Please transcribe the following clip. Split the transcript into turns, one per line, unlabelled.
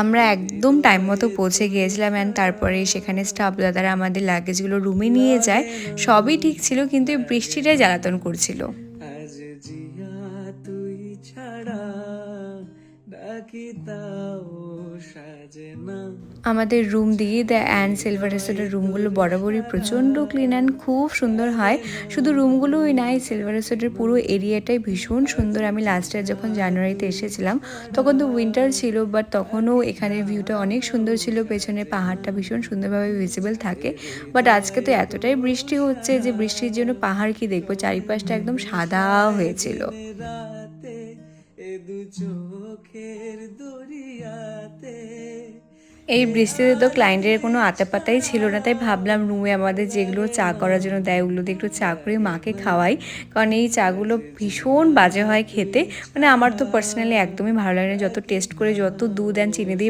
আমরা একদম টাইম মতো পৌঁছে গিয়েছিলাম অ্যান্ড তারপরে সেখানে স্টাফ দাদারা আমাদের লাগেজগুলো রুমে নিয়ে যায়। সবই ঠিক ছিল, কিন্তু এই বৃষ্টিটাই জ্বালাতন করছিল।
আজ জিয়া তুই ছাড়া ডাকি তাও সাজে না।
আমাদের রুম দিয়ে দেয় অ্যান্ড সিলভার রেসোর্টের রুমগুলো বরাবরই প্রচণ্ড ক্লিন অ্যান্ড খুব সুন্দর হয়। শুধু রুমগুলোই নয়, সিলভার রেসোর্টের পুরো এরিয়াটাই ভীষণ সুন্দর। আমি লাস্ট ইয়ার যখন জানুয়ারিতে এসেছিলাম তখন তো উইন্টার ছিল, বাট তখনও এখানের ভিউটা অনেক সুন্দর ছিল। পেছনে পাহাড়টা ভীষণ সুন্দরভাবে ভিজিবল থাকে। বাট আজকে তো এতটাই বৃষ্টি হচ্ছে যে বৃষ্টির জন্য পাহাড় কি দেখবো, চারিপাশটা একদম সাদা হয়েছিল।
রাতে এ দু চোখের দরিয়াতে
এই বৃষ্টিতে তো ক্লায়েন্টের কোনো আতাপাতাই ছিল না, তাই ভাবলাম রুমে আমাদের যেগুলো চা করার জন্য দেয় ওগুলো দিয়ে একটু চা করে মাকে খাওয়াই। কারণ এই চাগুলো ভীষণ বাজে হয় খেতে, মানে আমার তো পার্সোনালি একদমই ভালো লাগে না। যত টেস্ট করে, যত দুধ অ্যান্ড চিনি দিয়ে